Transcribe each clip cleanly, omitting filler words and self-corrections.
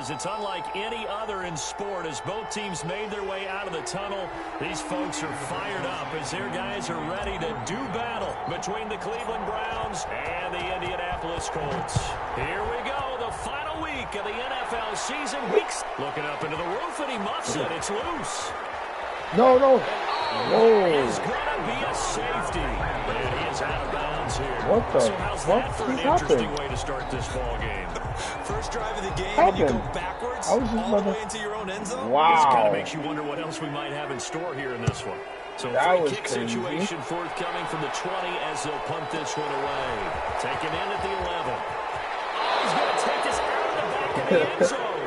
is. It's unlike any other in sport. As both teams made their way out of the tunnel, these folks are fired up as their guys are ready to do battle between the Cleveland Browns and the Indianapolis Colts. Here we go, the final week of the NFL season. Looking up into the roof, and he muffs it. It's loose. No. It's going to be a safety. And he is out of bounds here. What the So how's that for an interesting way to start this ball game? First drive of the game, and you go backwards all the way into your own end zone. Wow. This kind of makes you wonder what else we might have in store here in this one. So free kick situation forthcoming from the 20 as they'll punt this one away. Taken in at the 11. Oh, he's going to take this out of the back of the end zone.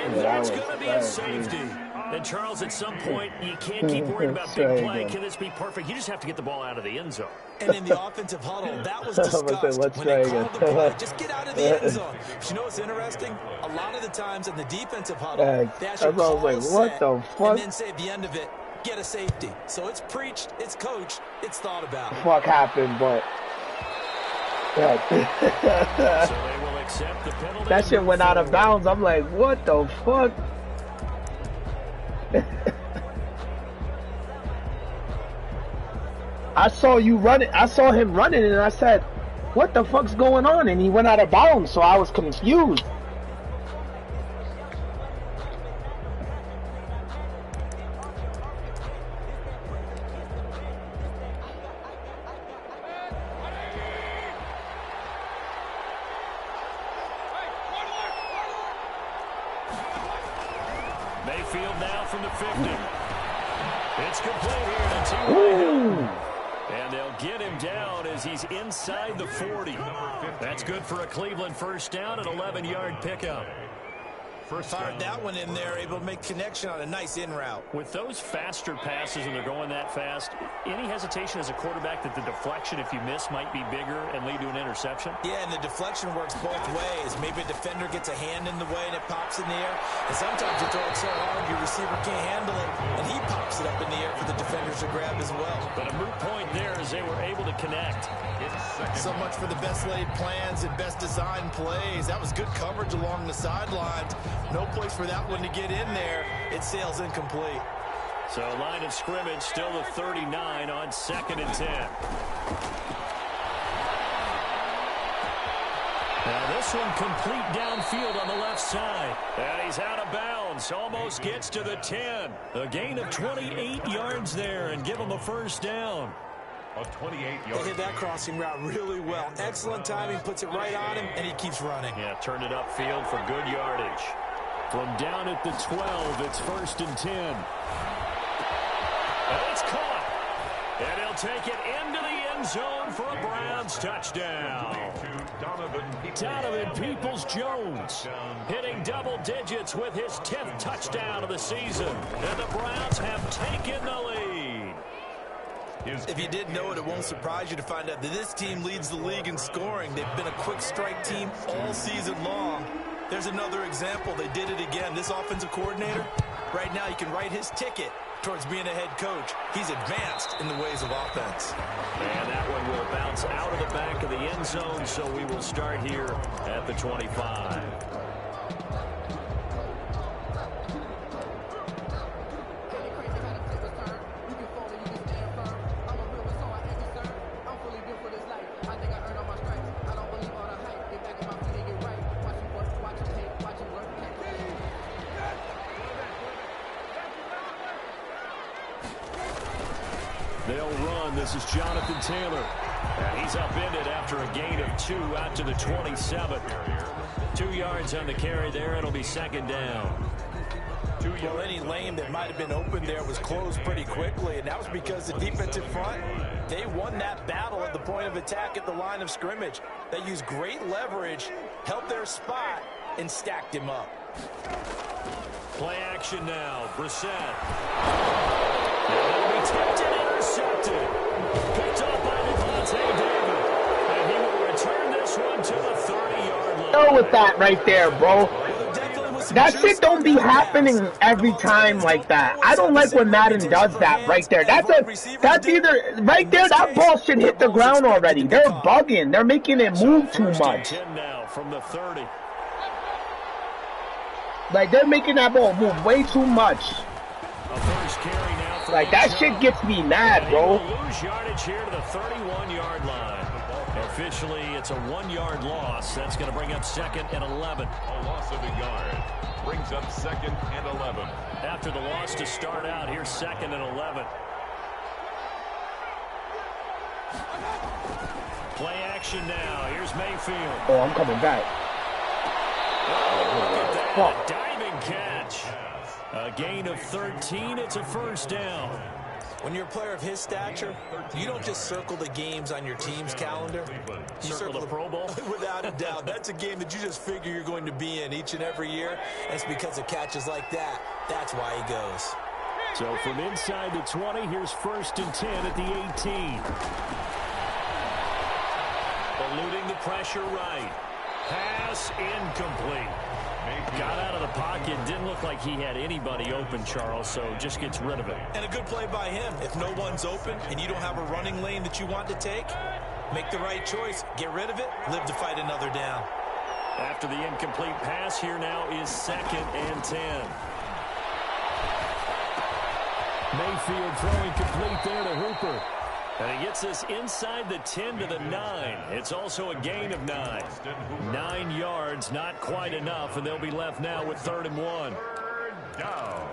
And that's going to be a safety. And, Charles, at some point, you can't keep worrying about big play. Can this be perfect? You just have to get the ball out of the end zone. And in the offensive huddle, that was discussed when they called the play. Just get out of the end zone. But you know what's interesting? A lot of the times in the defensive huddle, they actually call a set and then say at the end of it, get a safety. So it's preached, it's coached, it's thought about. Fuck happened, but so they will accept the penalty. That shit went out of bounds. I'm like, what the fuck? I saw you running. I saw him running, and I said, "What the fuck's going on?" And he went out of bounds, so I was confused. Mayfield now from the 50. It's complete here to T.Y. And they'll get him down as he's inside the 40. That's good for a Cleveland first down, an 11-yard pickup. Fired that one in there, able to make connection on a nice in route. With those faster passes and they're going that fast, any hesitation as a quarterback that the deflection, if you miss, might be bigger and lead to an interception? Yeah, and the deflection works both ways. Maybe a defender gets a hand in the way and it pops in the air. And sometimes you throw it so hard your receiver can't handle it, and he pops it up in the air for the defenders to grab as well. But a moot point there as they were able to connect. So much for the best laid plans and best designed plays. That was good coverage along the sidelines. No place for that one to get in there. It sails incomplete. So line of scrimmage still the 39 on 2nd and 10. Now this one complete downfield on the left side. And he's out of bounds. Almost gets to the 10. A gain of 28 yards there and give him a first down. A 28-yard. They hit that crossing route really well. Excellent timing, puts it right on him, and he keeps running. Yeah, turned it upfield for good yardage. From down at the 12, it's 1st and 10. And it's caught. And he'll take it into the end zone for a Browns touchdown. Donovan Peoples-Jones hitting double digits with his 10th touchdown of the season. And the Browns have taken the lead. If you didn't know it, it won't surprise you to find out that this team leads the league in scoring. They've been a quick strike team all season long. There's another example. They did it again. This offensive coordinator, right now, you can write his ticket towards being a head coach. He's advanced in the ways of offense. And that one will bounce out of the back of the end zone, so we will start here at the 25. They'll run. This is Jonathan Taylor. And he's upended after a gain of 2 out to the 27. 2 yards on the carry there. It'll be 2nd down. Well, any lane that might have been open there was closed pretty quickly, and that was because the defensive front, they won that battle at the point of attack at the line of scrimmage. They used great leverage, held their spot, and stacked him up. Play action now. Brissett. It'll be tipped and intercepted. Picked up by Levante David. And he will return this one to the 30-yard line. Go with that right there, bro. That shit don't be happening every time like that. I don't like when Madden does that right there. That's either right there, that ball should hit the ground already. They're bugging. They're making it move too much. Now from the 30. Like, they're making that ball move way too much. Like, that shit gets me mad, bro. Lose yardage here to the 31-yard line. Officially, it's a 1-yard loss. That's going to bring up 2nd and 11. A loss of a yard brings up 2nd and 11. After the loss to start out, here's 2nd and 11. Play action now. Here's Mayfield. Oh, I'm coming back. Oh, look at that. Diving catch. A gain of 13. It's a first down. When you're a player of his stature, you don't just circle the games on your team's calendar. You circle the Pro Bowl? Without a doubt. That's a game that you just figure you're going to be in each and every year. And it's because of catches like that. That's why he goes. So from inside the 20, here's 1st and 10 at the 18. Eluding the pressure right. Pass incomplete. Got out of the pocket. Didn't look like he had anybody open, Charles, so just gets rid of it. And a good play by him. If no one's open and you don't have a running lane that you want to take, make the right choice. Get rid of it. Live to fight another down. After the incomplete pass, here now is 2nd and 10. Mayfield throwing complete there to Hooper. And he gets this inside the 10 to the 9. It's also a gain of 9. 9 yards, not quite enough, and they'll be left now with 3rd and 1. Down.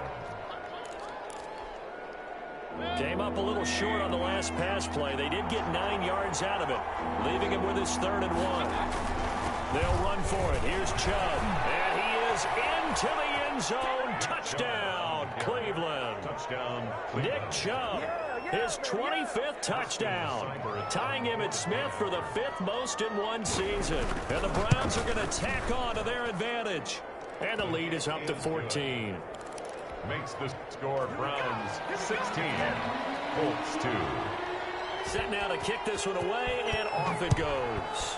Came up a little short on the last pass play. They did get 9 yards out of it, leaving him with his 3rd and 1. They'll run for it. Here's Chubb, and he is into the end zone. Touchdown, Cleveland. Touchdown, Nick Chubb, his 25th touchdown, tying him at Smith for the 5th most in one season. And the Browns are going to tack on to their advantage. And the lead is up to 14. Makes the score Browns 16, Colts 2. Set now to kick this one away, and off it goes.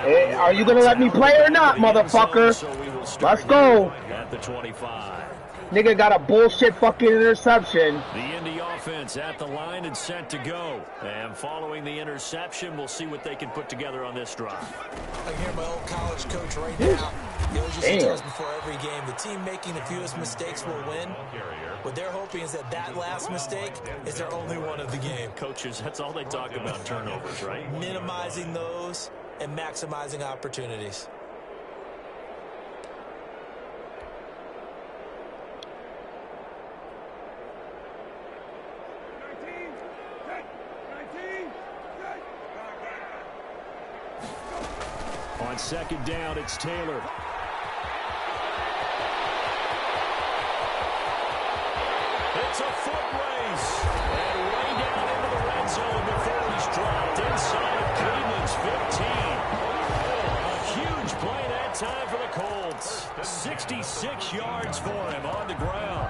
Hey, are you gonna let me play or not, motherfucker? Let's go. At the 25. Nigga got a bullshit fucking interception. The Indy offense at the line and set to go. And following the interception, we'll see what they can put together on this drive. I hear my old college coach right now. He always used to tell us before every game, the team making the fewest mistakes will win. What they're hoping is that last mistake is their only one of the game. Coaches, that's all they talk about, turnovers, right? Minimizing those and maximizing opportunities. On 2nd down, it's Taylor. It's a foot race. And way down into the red zone before he's dropped inside of Cleveland's 15. A huge play that time for the Colts. 66 yards for him on the ground.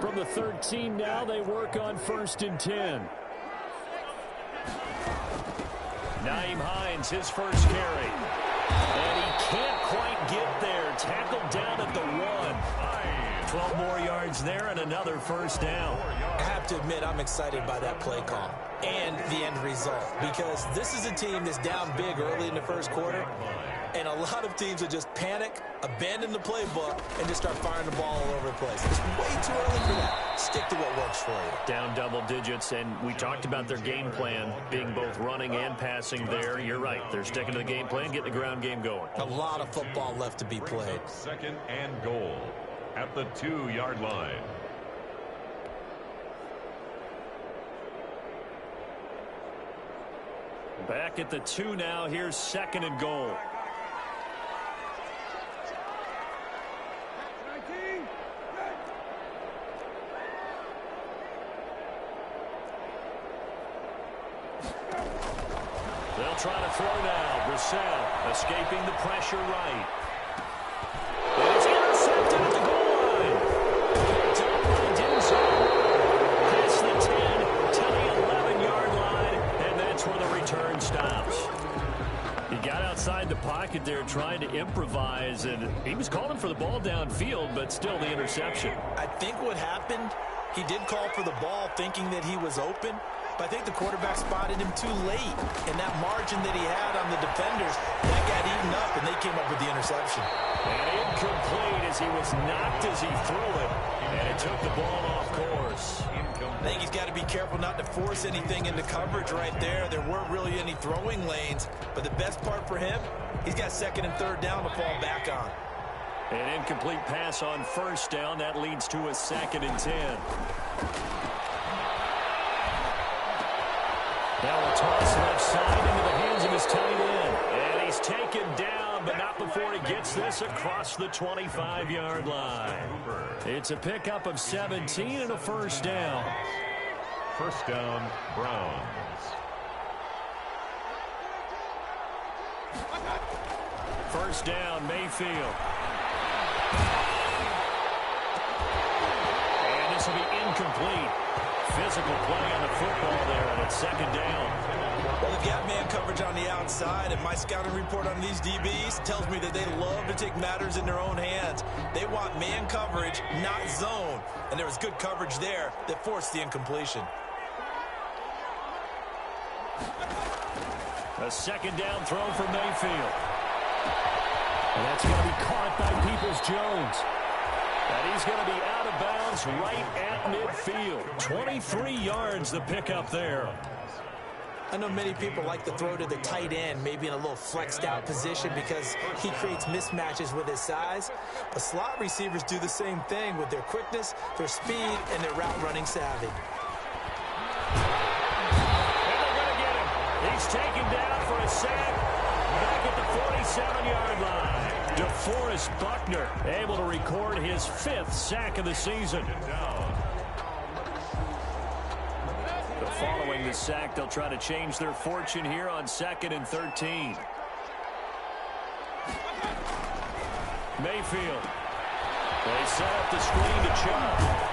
From the 13 now, they work on 1st and 10. Nyheim Hines, his first carry. And he can't quite get there. Tackled down at the 1. 12 more yards there and another first down. I have to admit, I'm excited by that play call and the end result, because this is a team that's down big early in the first quarter, and a lot of teams will just panic, abandon the playbook, and just start firing the ball all over the place. It's way too early for that. Stick to what works for you. Down double digits, and we talked about their game plan being both running and passing there. You're right. They're sticking to the game plan, getting the ground game going. A lot of football left to be played. 2nd and goal at the 2-yard line. Back at the 2 now. Here's 2nd and goal. They'll try to throw now. Brissett escaping the pressure right. And it's intercepted at the goal line. Top by Denzel. Past the 10 to the 11-yard line, and that's where the return stops. He got outside inside the pocket there trying to improvise, and he was calling for the ball downfield, but still the interception. I think what happened, he did call for the ball thinking that he was open, but I think the quarterback spotted him too late, and that margin that he had on the defenders, that got eaten up, and they came up with the interception. And incomplete as he was knocked as he threw it, and it took the ball off course. I think he's got to be careful not to force anything into coverage right there. There weren't really any throwing lanes, but the best part for him, he's got second and third down to fall back on. An incomplete pass on first down. That leads to a 2nd and 10. Now a toss left side into the hands of his tight end. And he's taken down, but not before he gets this across the 25-yard line. It's a pickup of 17 and a first down. First down, Browns. First down, Mayfield. And this will be incomplete. Physical play on the football there, and it's 2nd down. Well, they've got man coverage on the outside, and my scouting report on these DBs tells me that they love to take matters in their own hands. They want man coverage, not zone, and there was good coverage there that forced the incompletion. A 2nd down throw for Mayfield. And that's going to be caught by Peoples-Jones. And he's going to be out of bounds right at midfield. 23 yards the pickup there. I know many people like to throw to the tight end, maybe in a little flexed out position because he creates mismatches with his size. But slot receivers do the same thing with their quickness, their speed, and their route running savvy. And they're going to get him. He's taken down for a sack back at the 47-yard line. DeForest Buckner able to record his 5th sack of the season. Following the sack, they'll try to change their fortune here on 2nd and 13. Mayfield. They set up the screen to Chubb.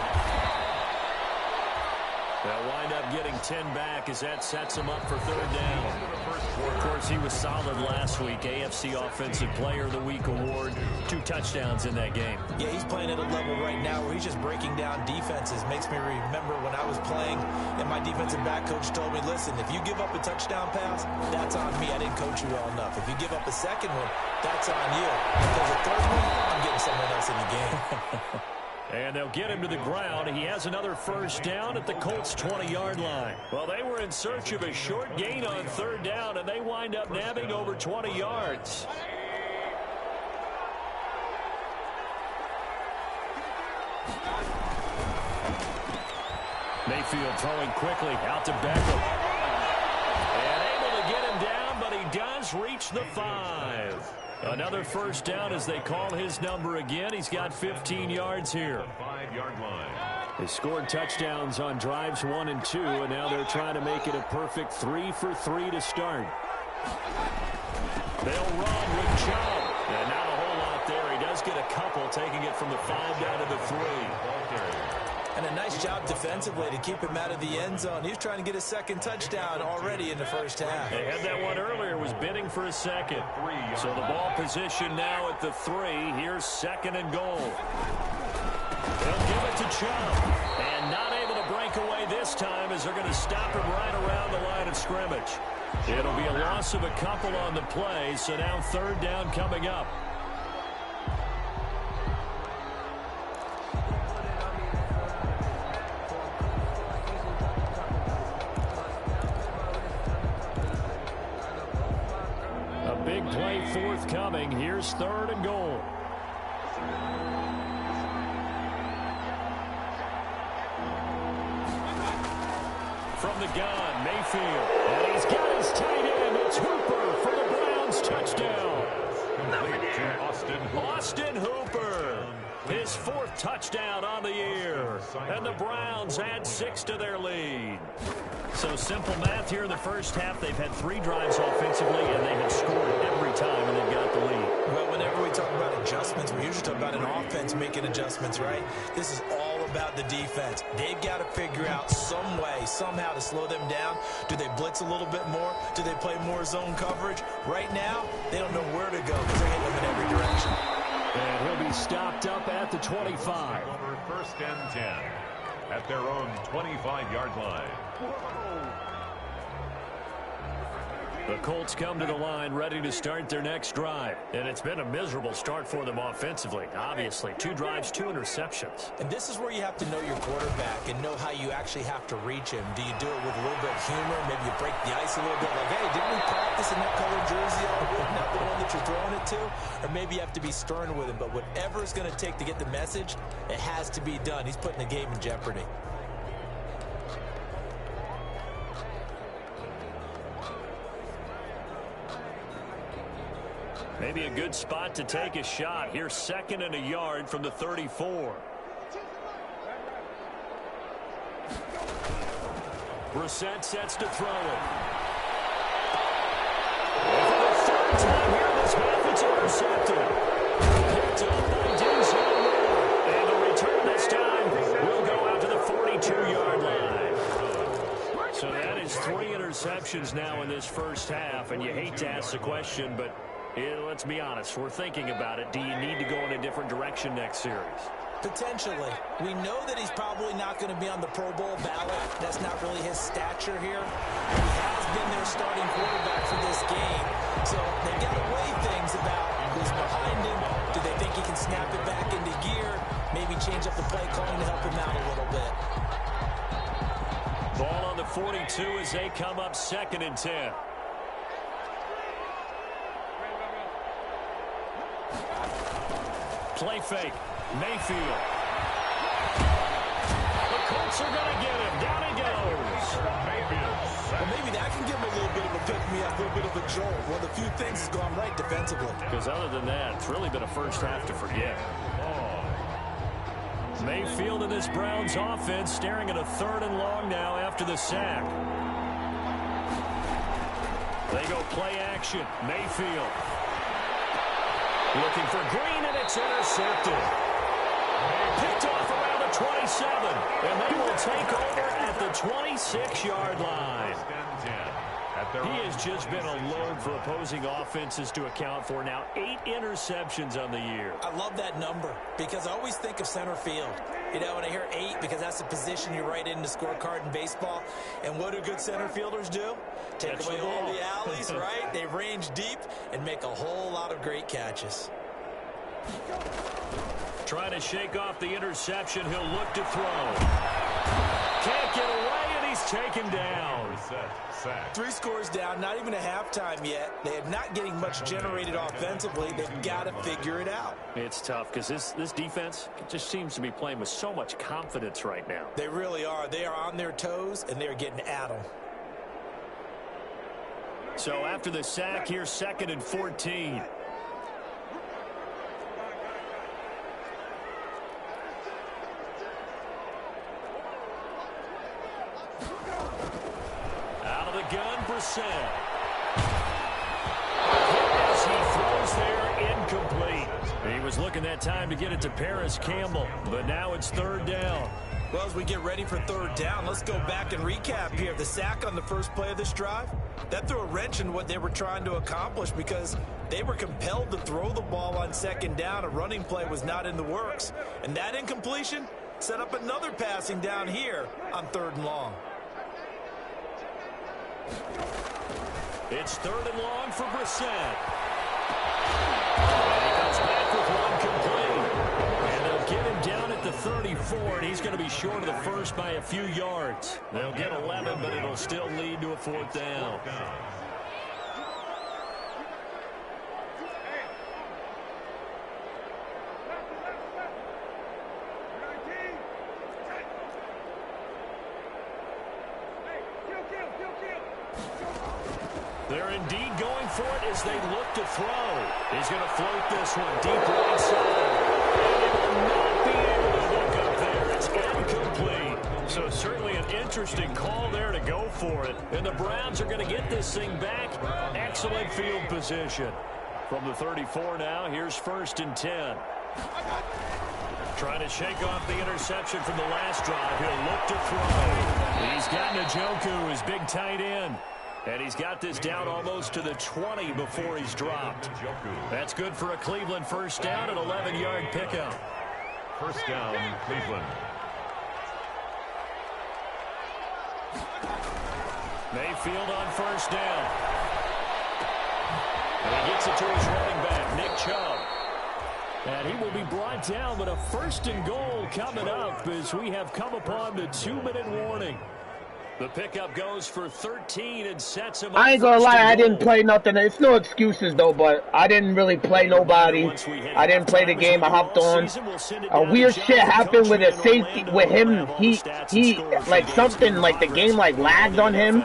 They'll wind up getting 10 back as that sets them up for 3rd down. Of course, he was solid last week. AFC Offensive Player of the Week award. 2 touchdowns in that game. Yeah, he's playing at a level right now where he's just breaking down defenses. Makes me remember when I was playing and my defensive back coach told me, listen, if you give up a touchdown pass, that's on me. I didn't coach you well enough. If you give up a second one, that's on you. If there's a third one, I'm getting someone else in the game. And they'll get him to the ground. He has another first down at the Colts' 20-yard line. Well, they were in search of a short gain on 3rd down, and they wind up nabbing over 20 yards. Mayfield throwing quickly out to Beckham. And able to get him down, but he does reach the 5. Another first down as they call his number again. He's got 15 yards here. 5-yard line. They scored touchdowns on drives 1 and 2, and now they're trying to make it a perfect 3 for 3 to start. They'll run with Chubb. And not a whole lot there. He does get a couple, taking it from the 5 down to the 3. And a nice job defensively to keep him out of the end zone. He was trying to get a 2nd touchdown already in the first half. They had that one earlier, was bidding for a 2nd. So the ball position now at the 3. Here's 2nd and goal. They'll give it to Chubb. And not able to break away this time as they're going to stop him right around the line of scrimmage. It'll be a loss of a couple on the play, so now 3rd down coming up. Big play forthcoming. Here's 3rd and goal. From the gun, Mayfield. And he's got his tight end. It's Hooper for the Browns touchdown. Austin Hooper. His 4th touchdown on the year. And the Browns add 6 to their lead. So simple math here in the first half. They've had 3 drives offensively, and they have scored every time, and they've got the lead. Well, whenever we talk about adjustments, we usually talk about an offense making adjustments, right? This is all about the defense. They've got to figure out some way, somehow to slow them down. Do they blitz a little bit more? Do they play more zone coverage? Right now, they don't know where to go because they're hitting them in every direction. And he'll be stopped up at the 25. Over 1st and 10 at their own 25-yard line. The Colts come to the line ready to start their next drive. And it's been a miserable start for them offensively. Obviously, 2 drives, 2 interceptions. And this is where you have to know your quarterback and know how you actually have to reach him. Do you do it with a little bit of humor? Maybe you break the ice a little bit. Like, hey, didn't we practice in that colored jersey all week? Not the one that you're throwing it to? Or maybe you have to be stern with him. But whatever it's going to take to get the message, it has to be done. He's putting the game in jeopardy. Maybe a good spot to take a shot. Here's 2nd and a yard from the 34. Brissett sets to throw it. And for the 3rd time here this half, it's intercepted. Picked up by Denzel Ward. And the return this time will go out to the 42-yard line. So that is 3 interceptions now in this first half. And you hate to ask the question, but let's be honest, we're thinking about it. Do you need to go in a different direction next series? Potentially. We know that he's probably not going to be on the Pro Bowl ballot. That's not really his stature here. He has been their starting quarterback for this game. So they've got to weigh things about who's behind him. Do they think he can snap it back into gear? Maybe change up the play calling to help him out a little bit. Ball on the 42 as they come up 2nd and 10. Play fake. Mayfield. The Colts are going to get him. Down he goes. Well, maybe that can give him a little bit of a pick-me-up, a little bit of a jolt. One of the few things has gone right defensively. Because other than that, it's really been a first half to forget. Mayfield in this Browns offense staring at a 3rd and long now after the sack. They go play action. Mayfield. Looking for Green, and it's intercepted. Picked off around the 27, and they will take over at the 26-yard line. He has just been a load for opposing offenses to account for. Now 8 interceptions on the year. I love that number because I always think of center field. You know, when I hear 8, because that's the position you write in the scorecard in baseball. And what do good center fielders do? Take away all the alleys, right? They range deep and make a whole lot of great catches. Trying to shake off the interception. He'll look to throw. Can't get away, and he's taken down. 3 scores down, not even a halftime yet. They are not getting much generated offensively. They've got to figure it out. It's tough because this defense just seems to be playing with so much confidence right now. They really are. They are on their toes, and they're getting at them. So after the sack, here's 2nd and 14. Out of the gun, Brissett. As he throws there, incomplete. He was looking that time to get it to Paris Campbell, but now it's 3rd down. Well, as we get ready for 3rd down, let's go back and recap here. The sack on the first play of this drive, that threw a wrench in what they were trying to accomplish because they were compelled to throw the ball on 2nd down. A running play was not in the works. And that incompletion set up another passing down here on 3rd and long. It's 3rd and long for Brissett. And he comes back with one complete. And they'll get him down at the 34, and he's going to be short of the first by a few yards. They'll get 11, but it'll still lead to a 4th down. They're indeed going for it as they look to throw. He's going to float this one deep right side. And he will not be able to hook up there. It's incomplete. So certainly an interesting call there to go for it. And the Browns are going to get this thing back. Excellent field position. From the 34 now, here's 1st and 10. Trying to shake off the interception from the last drive. He'll look to throw. He's got Njoku, his big tight end. And he's got this down almost to the 20 before he's dropped. That's good for a Cleveland first down, an 11-yard pickup. First down, Cleveland. Mayfield on first down. And he gets it to his running back, Nick Chubb. And he will be brought down, but a first and goal coming up as we have come upon the 2-minute warning. The pickup goes for 13 and sets him up. I ain't gonna lie, I didn't play nothing. It's no excuses though, but I didn't really play nobody. I didn't play the game. I hopped on. A weird shit happened with a safety with him. He like something like the game like lagged on him.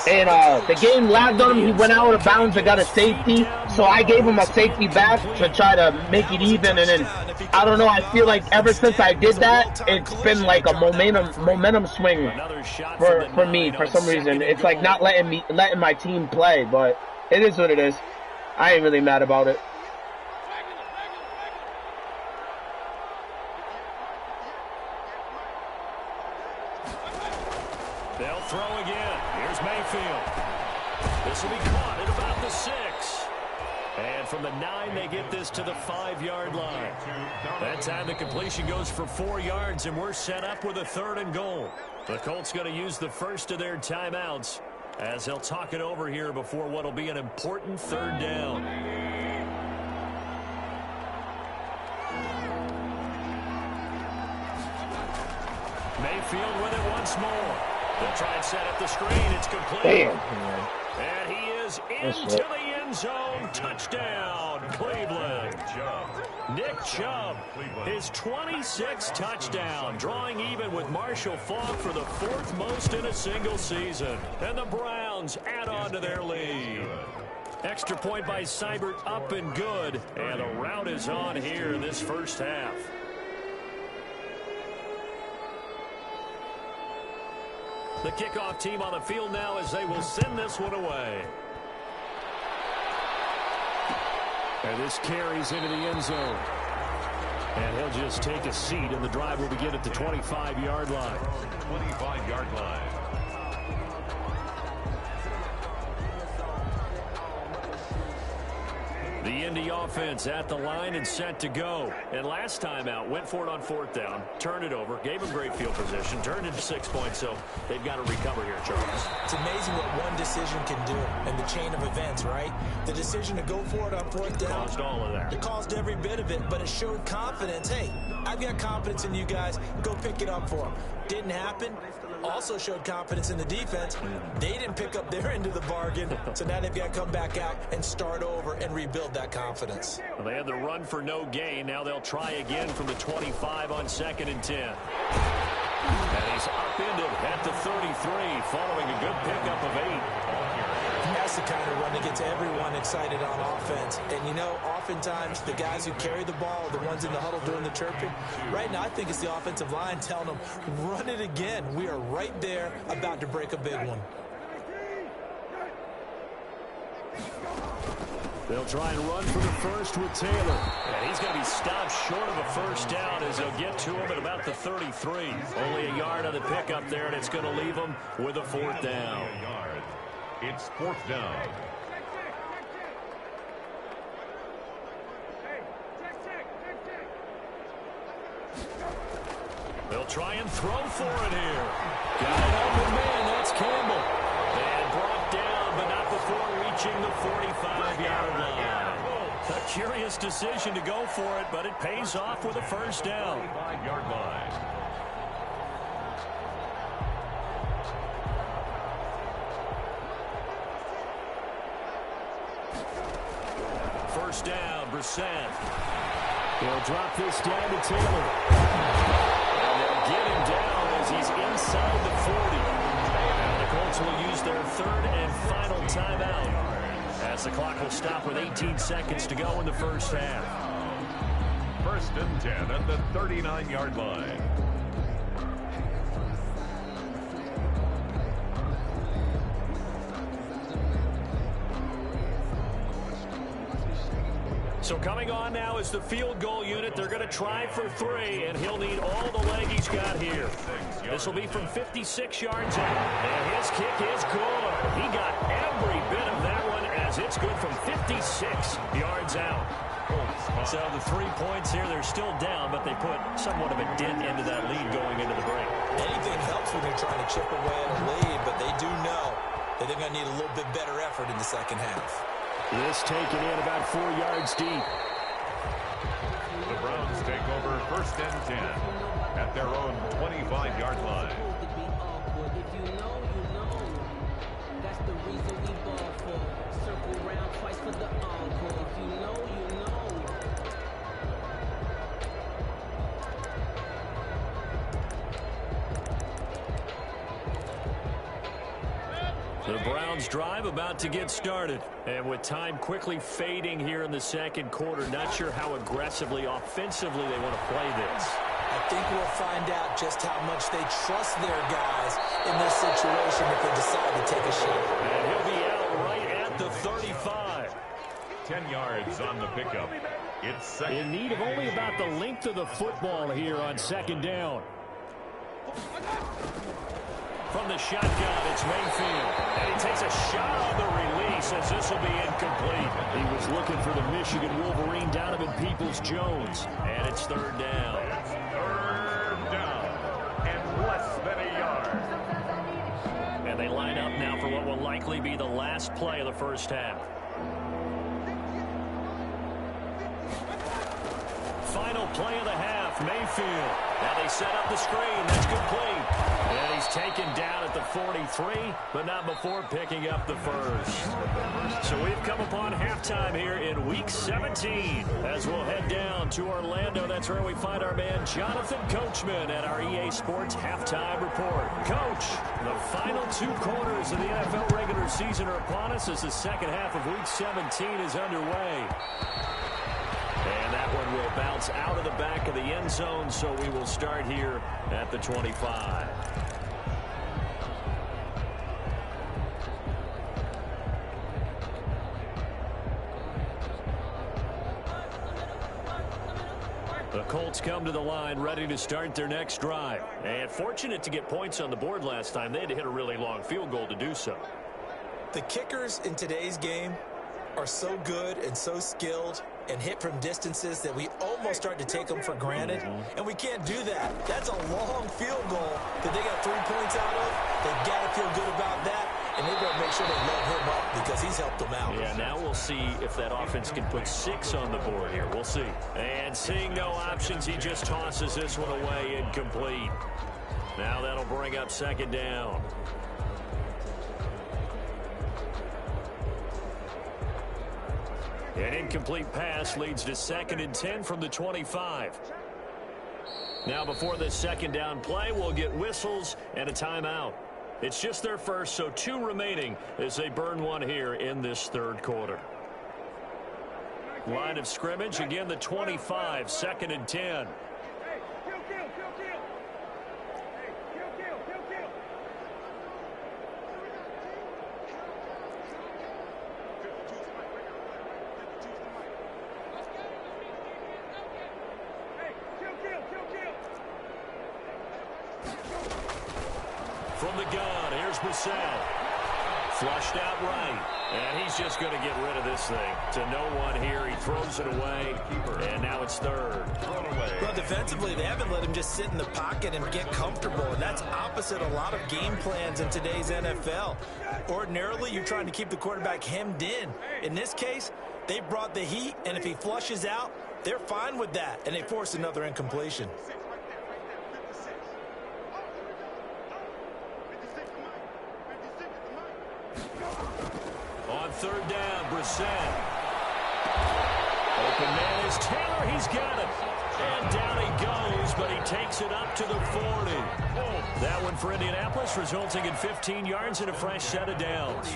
And the game lagged on him. He went out of bounds and got a safety. So I gave him a safety back to try to make it even. And then I don't know. I feel like ever since I did that, it's been like a momentum swing for me for some reason. It's like not letting my team play, but it is what it is. I ain't really mad about it. They'll throw again. Here's Mayfield. This will be caught at about the 6. And from the 9, they get this to the 5-yard line. That time the completion goes for 4 yards, and we're set up with a 3rd and goal. The Colts going to use the first of their timeouts as they'll talk it over here before what will be an important 3rd down. Mayfield with it once more. They'll try and set up the screen. It's complete. Damn. And he is into the end zone. Touchdown, Cleveland. Nick Chubb, his 26th touchdown, drawing even with Marshall Faulk for the 4th most in a single season. And the Browns add on to their lead. Extra point by Seibert, up and good. And the rout is on here in this first half. The kickoff team on the field now as they will send this one away. And this carries into the end zone. And he'll just take a seat, and the drive will begin at the 25-yard line. 25-yard line. The Indy offense at the line and set to go. And last time out, went for it on 4th down, turned it over, gave them great field position, turned into 6 points, so they've got to recover here, Charles. It's amazing what one decision can do in the chain of events, right? The decision to go for it on 4th down. Caused all of that. It caused every bit of it, but it showed confidence. Hey, I've got confidence in you guys. Go pick it up for them. Didn't happen. Also showed confidence in the defense. They didn't pick up their end of the bargain, so now they've got to come back out and start over and rebuild that confidence. Well, they had the run for no gain. Now they'll try again from the 25 on 2nd and 10. And he's upended at the 33 following a good pickup of 8. That's the kind of run that gets everyone excited on offense. And, you know, oftentimes the guys who carry the ball are the ones in the huddle doing the chirping. Right now, I think it's the offensive line telling them, run it again. We are right there about to break a big one. They'll try and run for the first with Taylor. And he's going to be stopped short of a first down as they'll get to him at about the 33. Only a yard on the pickup there, and it's going to leave him with a 4th down. It's 4th down. They'll try and throw for it here. Got an open man. That's Campbell. And brought down, but not before reaching the 45-yard line. A curious decision to go for it, but it pays off with a first down. 5-yard line. First down, Brissett. He'll drop this down to Taylor. And they'll get him down as he's inside the 40. And the Colts will use their 3rd and final timeout as the clock will stop with 18 seconds to go in the first half. 1st and 10 at the 39-yard line. So coming on now is the field goal unit. They're going to try for 3, and he'll need all the leg he's got here. This will be from 56 yards out, and his kick is good. He got every bit of that one as it's good from 56 yards out. So the 3 points here, they're still down, but they put somewhat of a dent into that lead going into the break. Anything helps when you're trying to chip away at a lead, but they do know that they're going to need a little bit better effort in the second half. This taken in about 4 yards deep. The Browns take over 1st and 10 at their own 25-yard line. The Browns drive about to get started. And with time quickly fading here in the second quarter, not sure how aggressively, offensively they want to play this. I think we'll find out just how much they trust their guys in this situation if they decide to take a shot. And he'll be out right at the 35. 10 yards on the pickup. It's second. In need of only about the length of the football here on second down. From the shotgun, it's Mayfield. And he takes a shot on the release as this will be incomplete. He was looking for the Michigan Wolverine, Donovan Peoples-Jones. And it's 3rd down. It's 3rd down and less than a yard. And they line up now for what will likely be the last play of the first half. Final play of the half, Mayfield. Now they set up the screen. That's complete. And he's taken down at the 43, but not before picking up the first. So we've come upon halftime here in Week 17. As we'll head down to Orlando, that's where we find our man Jonathan Coachman at our EA Sports Halftime Report. Coach, the final 2 quarters of the NFL regular season are upon us as the second half of Week 17 is underway. And that one will bounce out of the back of the end zone, so we will start here at the 25. The Colts come to the line ready to start their next drive. And fortunate to get points on the board last time. They had to hit a really long field goal to do so. The kickers in today's game are so good and so skilled and hit from distances that we almost start to take them for granted. And we can't do that. That's a long field goal that they got 3 points out of. They've got to feel good about that. And they've got to make sure they load him up because he's helped them out. Yeah, now we'll see if that offense can put 6 on the board here. We'll see. And seeing no options, he just tosses this one away, incomplete. Now that'll bring up second down. An incomplete pass leads to 2nd and 10 from the 25. Now before this second down play, we'll get whistles and a timeout. It's just their first, so 2 remaining as they burn one here in this third quarter. Line of scrimmage, again the 25, 2nd and 10. From the gun, here's Brissett. Flushed out right. And he's just going to get rid of this thing. To no one here. He throws it away. And now it's 3rd. Well, defensively, they haven't let him just sit in the pocket and get comfortable. And that's opposite a lot of game plans in today's NFL. Ordinarily, you're trying to keep the quarterback hemmed in. In this case, they brought the heat. And if he flushes out, they're fine with that. And they force another incompletion. On 3rd down, Brissett. Open man is Taylor. He's got it. And down he goes, but he takes it up to the 40. That one for Indianapolis, resulting in 15 yards and a fresh set of downs.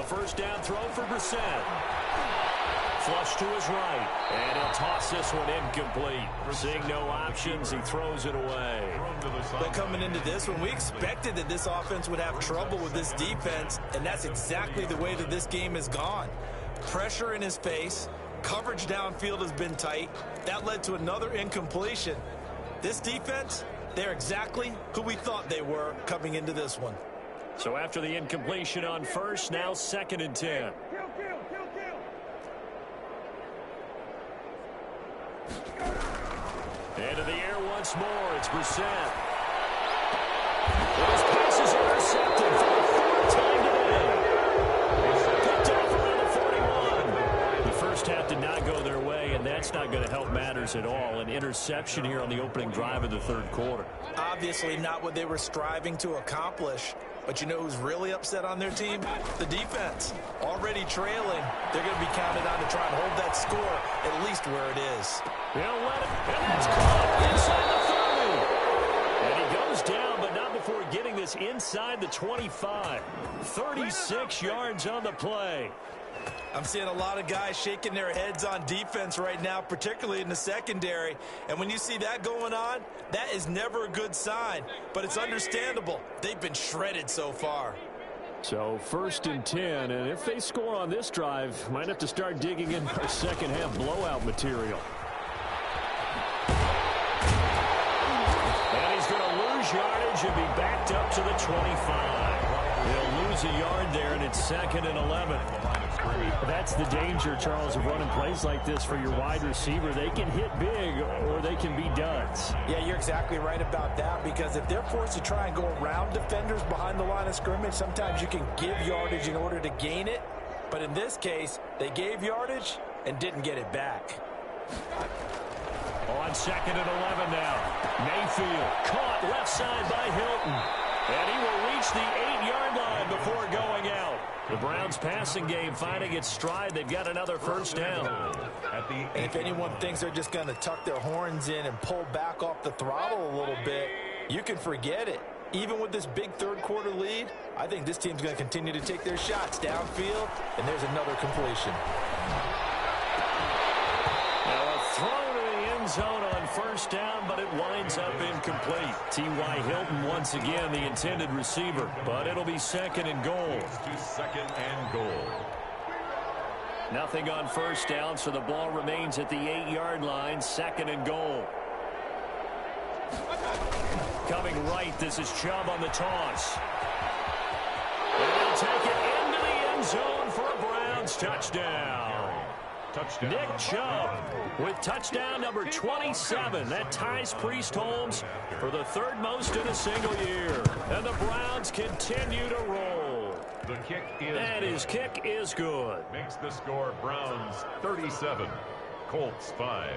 first down throw for Brissett. Flush to his right, and he'll toss this one incomplete. Seeing no options, he throws it away. But coming into this one, we expected that this offense would have trouble with this defense, and that's exactly the way that this game has gone. Pressure in his face, coverage downfield has been tight. That led to another incompletion. This defense, they're exactly who we thought they were coming into this one. So after the incompletion on first, now 2nd and 10. Into the air once more. It's Brissett. His pass is intercepted for the 4th time today. Picked off around the 41. The first half did not go their way, and that's not going to help matters at all. An interception here on the opening drive of the 3rd quarter. Obviously not what they were striving to accomplish. But you know who's really upset on their team? The defense. Already trailing. They're going to be counted on to try and hold that score at least where it is. They'll let it. And that's caught inside the 30. And he goes down, but not before getting this inside the 25. 36 yards on the play. I'm seeing a lot of guys shaking their heads on defense right now, particularly in the secondary. And when you see that going on, that is never a good sign. But it's understandable. They've been shredded so far. So 1st and 10, and if they score on this drive, might have to start digging in our second half blowout material. And he's going to lose yardage and be backed up to the 25. He'll lose a yard there, and it's 2nd and 11. That's the danger, Charles, of running plays like this for your wide receiver. They can hit big or they can be duds. Yeah, you're exactly right about that, because if they're forced to try and go around defenders behind the line of scrimmage, sometimes you can give yardage in order to gain it. But in this case, they gave yardage and didn't get it back. On 2nd and 11 now. Mayfield caught left side by Hilton. And he will reach the 8-yard line before going out. The Browns passing game finding its stride. They've got another first down. And if anyone thinks they're just going to tuck their horns in and pull back off the throttle a little bit, you can forget it. Even with this big 3rd quarter lead, I think this team's going to continue to take their shots downfield, and there's another completion. Now a throw to the end zone on first down, but it winds up incomplete. T.Y. Hilton once again the intended receiver, but it'll be 2nd and goal. To 2nd and goal. Nothing on first down, so the ball remains at the 8-yard line. 2nd and goal. Coming right, this is Chubb on the toss. And he'll take it into the end zone for a Browns touchdown. Nick Chubb with touchdown number 27. That ties Priest Holmes for the 3rd most in a single year. And the Browns continue to roll. The kick is and good. His kick is good. Makes the score Browns 37, Colts 5.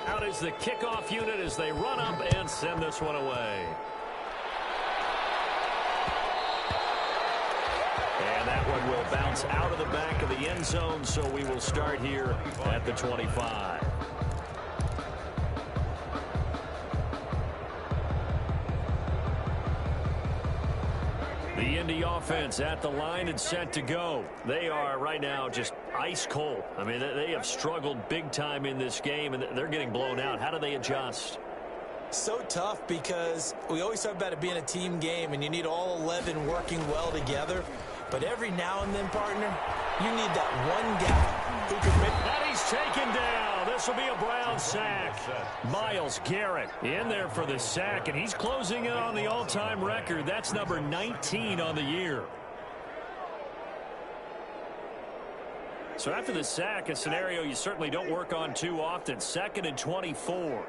Out is the kickoff unit as they run up and send this one away. And that one will bounce out of the back of the end zone, so we will start here at the 25. The Indy offense at the line and set to go. They are right now just ice cold. I mean, they have struggled big time in this game, and they're getting blown out. How do they adjust? So tough, because we always talk about it being a team game, and you need all 11 working well together. But every now and then, partner, you need that one guy who can make... And he's taken down. This will be a Brown sack. Myles Garrett in there for the sack, and he's closing in on the all-time record. That's number 19 on the year. So after the sack, a scenario you certainly don't work on too often. 2nd and 24.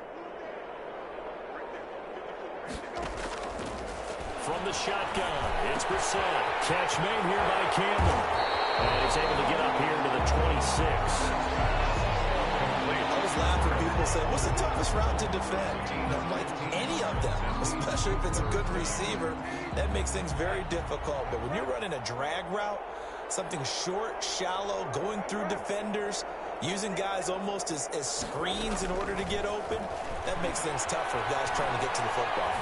From the shotgun, it's Brissett. Catch made here by Campbell. And he's able to get up here to the 26. I was laughing when people say, what's the toughest route to defend? I'm like, any of them, especially if it's a good receiver. That makes things very difficult. But when you're running a drag route, something short, shallow, going through defenders, Using guys almost as screens in order to get open, that makes things tough for guys trying to get to the football.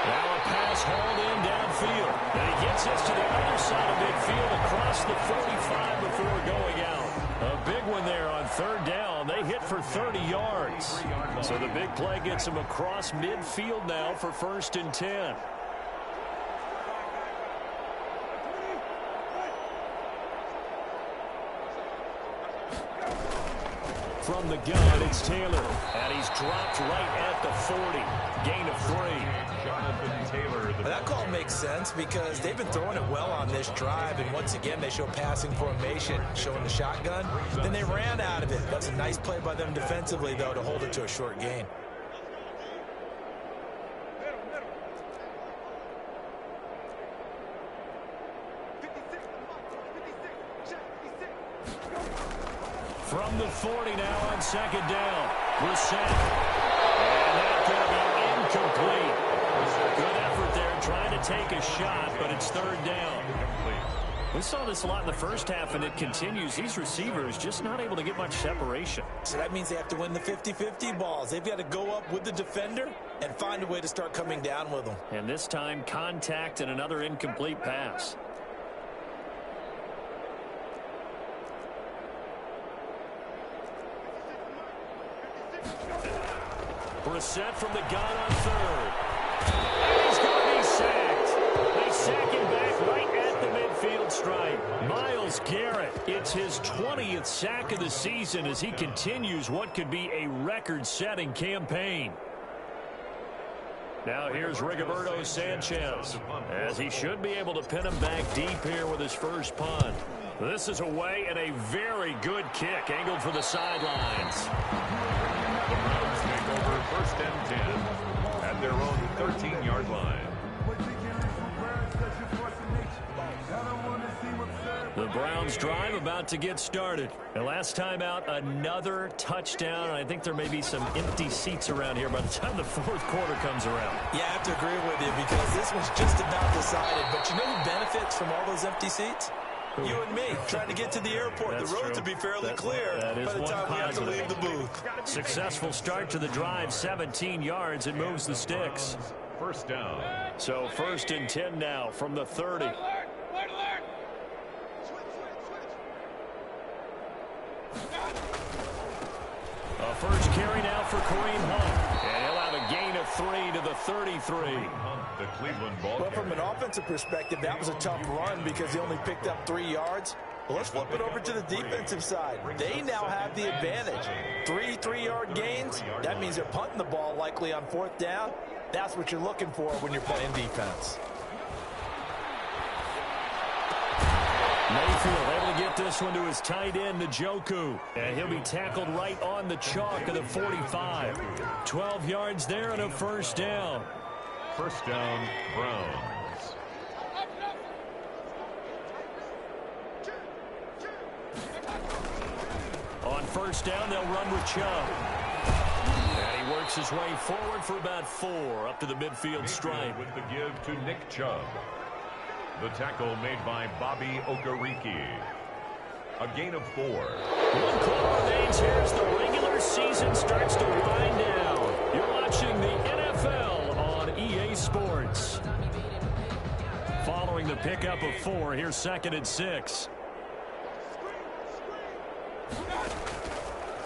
Now a pass hauled in downfield. And he gets this to the other side of midfield across the 45 before going out. A big one there on third down. They hit for 30 yards. So the big play gets him across midfield now for 1st and 10. From the gun, it's Taylor. And he's dropped right at the 40. Gain of 3. Jonathan Taylor. That call makes sense because they've been throwing it well on this drive. And once again, they show passing formation, showing the shotgun. Then they ran out of it. That's a nice play by them defensively, though, to hold it to a short gain. From the 40 now on 2nd down. Brissett. And that could be incomplete. Good effort there trying to take a shot, but it's 3rd down. We saw this a lot in the first half, and it continues. These receivers just not able to get much separation. So that means they have to win the 50-50 balls. They've got to go up with the defender and find a way to start coming down with them. And this time, contact and another incomplete pass. Brissett from the gun on 3rd. And he's going to be sacked. They sack him back right at the midfield stripe. Myles Garrett, it's his 20th sack of the season as he continues what could be a record-setting campaign. Now here's Rigoberto Sanchez, as he should be able to pin him back deep here with his first punt. This is away and a very good kick, angled for the sidelines. The Browns take over 1st and 10 at their own 13-yard line. The Browns drive about to get started. And last time out, another touchdown. And I think there may be some empty seats around here by the time the 4th quarter comes around. Yeah, I have to agree with you because this one's just about decided. But you know who benefits from all those empty seats? You and me, trying to get to the airport. That's the road true. to be fairly clear that is by the time we have to positive. leave the booth. Successful start to the drive, 17 yards. It moves the sticks. 1st down. So 1st and 10 now from the 30. A first carry now for Kareem Hunt. And he'll have a gain of 3 to the 33. The Cleveland ball Well, from an offensive perspective, that was a tough run because he only picked up 3 yards. Well, let's flip it over to the defensive side. They now have the advantage. 3 3-yard gains. That means they're punting the ball likely on 4th down. That's what you're looking for when you're playing defense. Mayfield able to get this one to his tight end, Njoku. And he'll be tackled right on the chalk of the 45. 12 yards there and a first down. 1st down, Browns. On 1st down, they'll run with Chubb. And he works his way forward for about 4 up to the midfield stripe. With the give to Nick Chubb. The tackle made by Bobby Okereke. A gain of 4. One quarter remains here as the regular season starts to wind down. You're watching the NFL on EA Sports. Following the pickup of 4, here's 2nd and 6.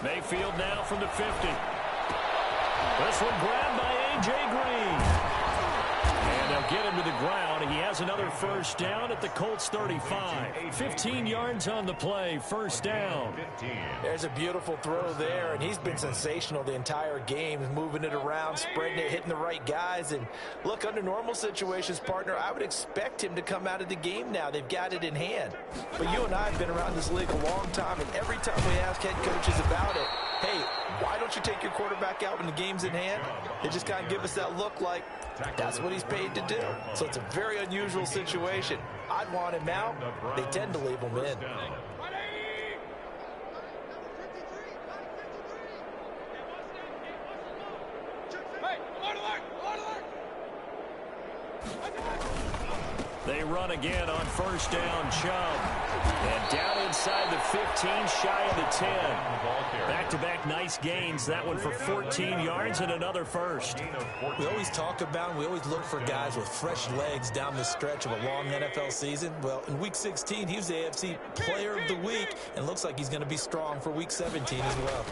Mayfield now from the 50. This one grabbed by A.J. Green. And they'll get him to the ground. He has another first down at the Colts 35. 15 yards on the play, first down. There's a beautiful throw there, and he's been sensational the entire game, moving it around, spreading it, hitting the right guys. And look, under normal situations, partner, I would expect him to come out of the game now. They've got it in hand. But you and I have been around this league a long time, and every time we ask head coaches about it, hey, why don't you take your quarterback out when the game's in hand? They just kind of give us that look like that's what he's paid to do. So it's a very unusual situation. I'd want him out. They tend to leave him in. They run again on first down, Chubb. And down inside the 15, shy of the 10. Back-to-back nice gains. That one for 14 yards and another first. We always talk about and we always look for guys with fresh legs down the stretch of a long NFL season. Well, in Week 16, he was the AFC Player of the Week, and looks like he's going to be strong for Week 17 as well.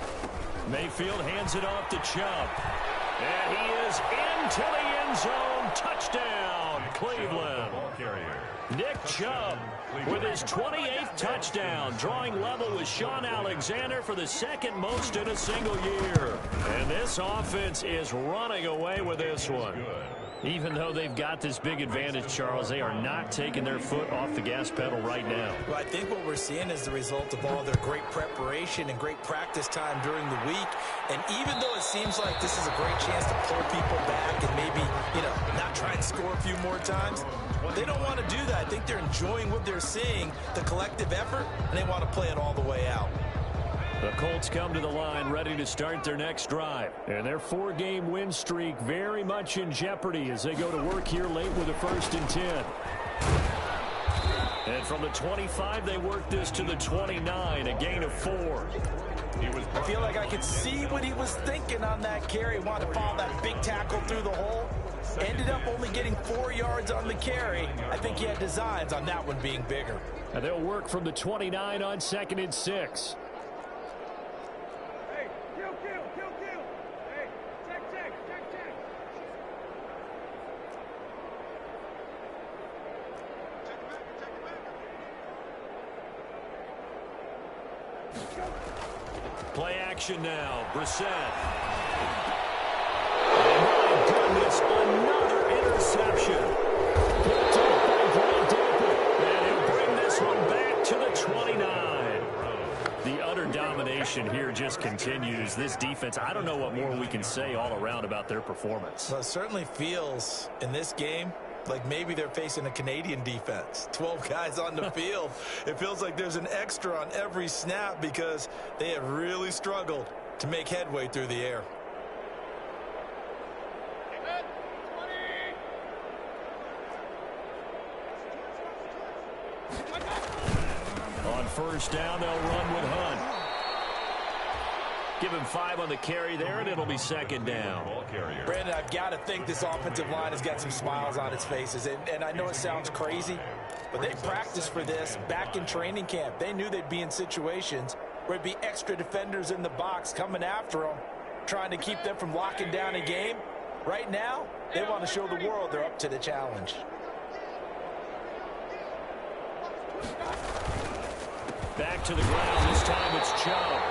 Mayfield hands it off to Chubb. And he is into the end zone. Touchdown, Cleveland. Nick Chubb with his 28th touchdown, drawing level with Sean Alexander for the second most in a single year. And this offense is running away with this one. Even though they've got this big advantage, Charles, they are not taking their foot off the gas pedal right now. Well, I think what we're seeing is the result of all their great preparation and great practice time during the week. And even though it seems like this is a great chance to pull people back and maybe, not try and score a few more times, they don't want to do that. I think they're enjoying what they're seeing, the collective effort, and they want to play it all the way out. The Colts come to the line ready to start their next drive. And their 4-game win streak very much in jeopardy as they go to work here late with a 1st and 10. And from the 25, they work this to the 29, a gain of 4. I feel like I could see what he was thinking on that carry. Wanted to follow that big tackle through the hole. Ended up only getting 4 yards on the carry. I think he had designs on that one being bigger. And they'll work from the 29 on 2nd and 6. Play action now. Brissett. Oh, my goodness. Another interception. Picked up by Grant Delpit. And he'll bring this one back to the 29. The utter domination here just continues. This defense, I don't know what more we can say all around about their performance. Well, it certainly feels in this game like maybe they're facing a Canadian defense. 12 guys on the field. It feels like there's an extra on every snap because they have really struggled to make headway through the air. On first down, they'll run with Hunt. Give him 5 on the carry there, and it'll be 2nd down. Brandon, I've got to think this offensive line has got some smiles on its faces. And I know it sounds crazy, but they practiced for this back in training camp. They knew they'd be in situations where it'd be extra defenders in the box coming after them, trying to keep them from locking down a game. Right now, they want to show the world they're up to the challenge. Back to the ground. This time it's Chubb.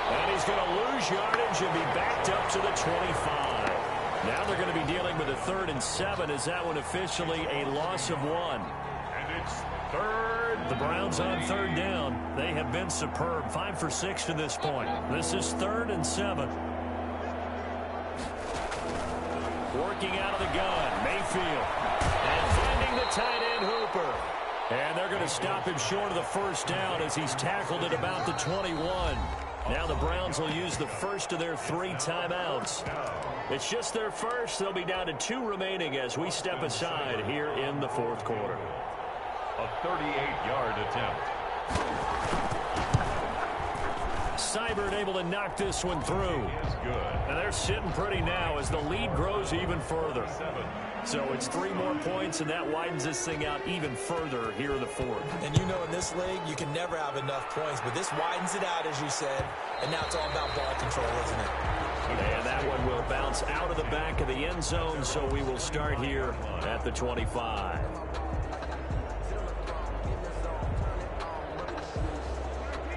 And he's going to lose yardage and be backed up to the 25. Now they're going to be dealing with a 3rd and 7. Is that one officially a loss of 1? And it's 3rd. The Browns on 3rd down. They have been superb. 5 for 6 to this point. This is 3rd and 7. Working out of the gun, Mayfield. And finding the tight end, Hooper. And they're going to stop him short of the 1st down as he's tackled at about the 21. Now the Browns will use the first of their 3 timeouts. It's just their first. They'll be down to 2 remaining as we step aside here in the 4th quarter. A 38-yard attempt. Seibert able to knock this one through. And they're sitting pretty now as the lead grows even further. So it's 3 more points, and that widens this thing out even further here in the 4th. And you know in this league, you can never have enough points, but this widens it out, as you said, and now it's all about ball control, isn't it? And that one will bounce out of the back of the end zone, so we will start here at the 25.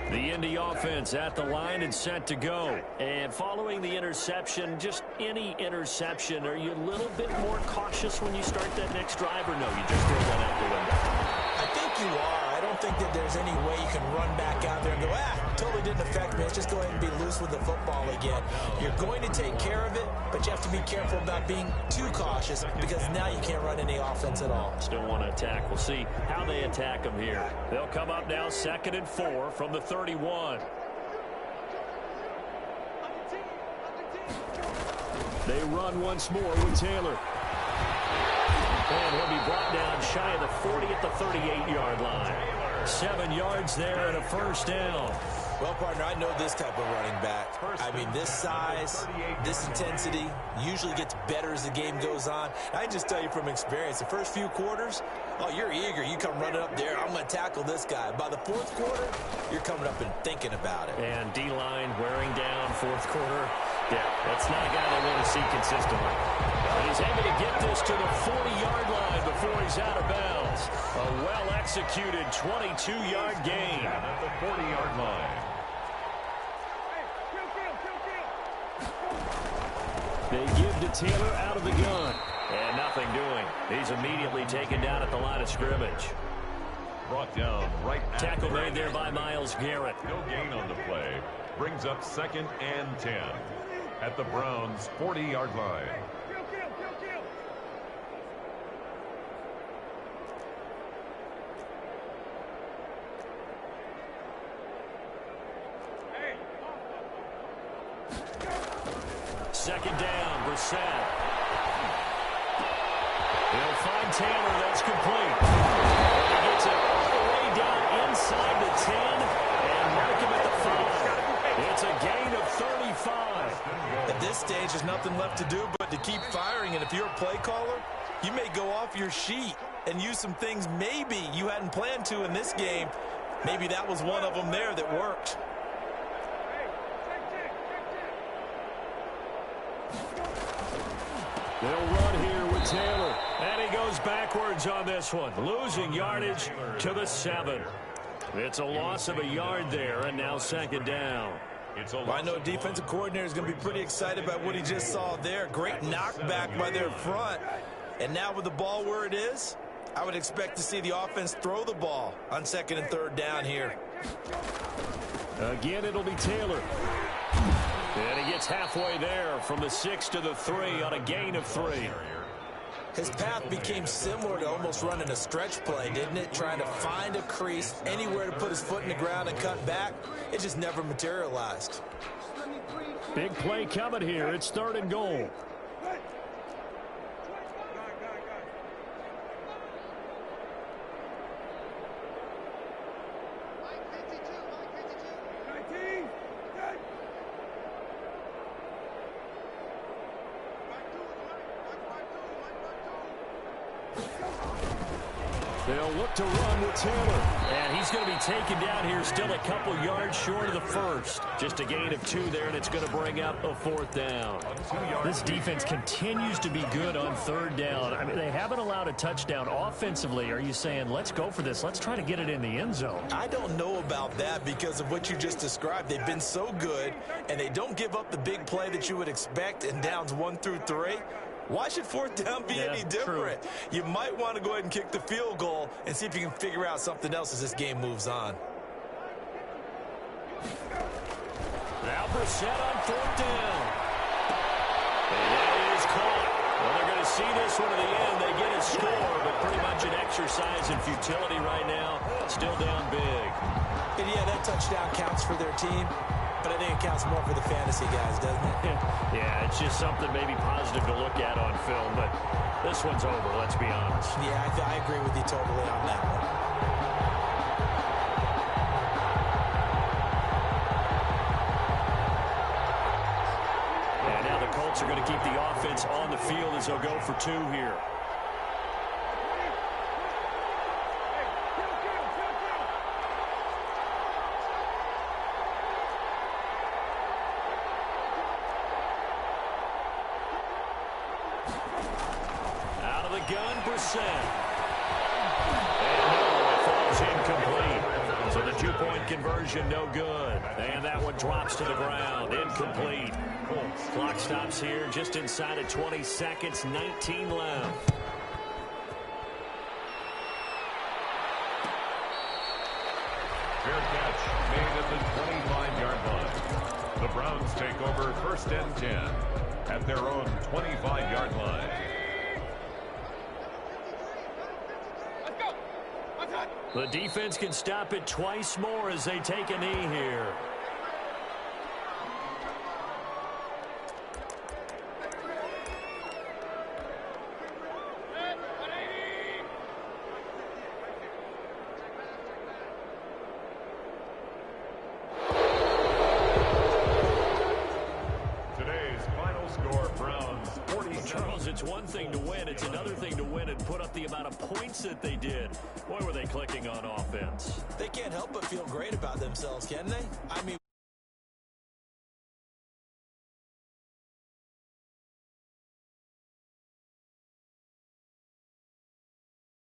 The Indy offense at the line and set to go. And following the interception, just any interception, are you a little bit more cautious when you start that next drive, or no, you just throw that out the window? I think you are. I don't think that there's any way you can run back out there and go, totally didn't affect me. Let's just go ahead and be loose with the football again. You're going to take care of it, but you have to be careful about being too cautious because now you can't run any offense at all. Still want to attack. We'll see how they attack them here. They'll come up now 2nd and 4 from the 31. They run once more with Taylor. And he'll be brought down shy of the 40 at the 38-yard line. 7 yards there and a first down. Well, partner, I know this type of running back. I mean, this size, this intensity usually gets better as the game goes on. I just tell you from experience, the first few quarters, oh, you're eager. You come running up there, I'm going to tackle this guy. By the fourth quarter, you're coming up and thinking about it. And D-line wearing down fourth quarter. Yeah, that's not a guy they want to see consistently. But he's able to get this to the 40-yard line before he's out of bounds. A well-executed 22-yard gain. At the 40-yard line. They give to Taylor out of the gun. And nothing doing. He's immediately taken down at the line of scrimmage. Brought down right at tackle made there by Myles Garrett. No gain on the play. Brings up 2nd and 10 at the Browns' 40-yard line. Second down, Brissett. They'll find Taylor. That's complete. He gets it all the way down inside the 10 and mark him at the 5. It's a gain of 35. At this stage, there's nothing left to do but to keep firing. And if you're a play caller, you may go off your sheet and use some things maybe you hadn't planned to in this game. Maybe that was one of them there that worked. They'll run here with Taylor. And he goes backwards on this one. Losing yardage to the 7. It's a loss of a yard there, and now second down. Well, I know defensive coordinator is going to be pretty excited about what he just saw there. Great knockback by their front. And now with the ball where it is, I would expect to see the offense throw the ball on 2nd and 3rd down here. Again, it'll be Taylor. And he gets halfway there from the 6 to the 3 on a gain of 3. His path became similar to almost running a stretch play, didn't it? Trying to find a crease, anywhere to put his foot in the ground and cut back. It just never materialized. Big play coming here. It's 3rd and goal. They'll look to run with Taylor. And he's going to be taken down here, still a couple yards short of the first. Just a gain of 2 there, and it's going to bring up a 4th down. This defense continues to be good on 3rd down. I mean, they haven't allowed a touchdown offensively. Are you saying, let's go for this? Let's try to get it in the end zone. I don't know about that because of what you just described. They've been so good, and they don't give up the big play that you would expect in downs 1 through 3. Why should 4th down be any different? True. You might want to go ahead and kick the field goal and see if you can figure out something else as this game moves on. Now Brissett on 4th down. And that is caught. Well, they're going to see this one to the end. They get a score, but pretty much an exercise in futility right now. Still down big. And yeah, that touchdown counts for their team. But I think it counts more for the fantasy guys, doesn't it? Yeah, it's just something maybe positive to look at on film, but this one's over, let's be honest. Yeah, I agree with you totally on that one. And now the Colts are going to keep the offense on the field as they'll go for 2 here. Gun Brissett. And no, it falls incomplete. So the 2-point conversion, no good. And that one drops to the ground, incomplete. Clock stops here just inside of 20 seconds, 19 left. Fair catch made at the 25-yard line. The Browns take over 1st and 10 at their own 25-yard line. The defense can stop it twice more as they take a knee here. it's another thing to win and put up the amount of points that they did. Boy, were they clicking on offense. They can't help but feel great about themselves, can they? I mean,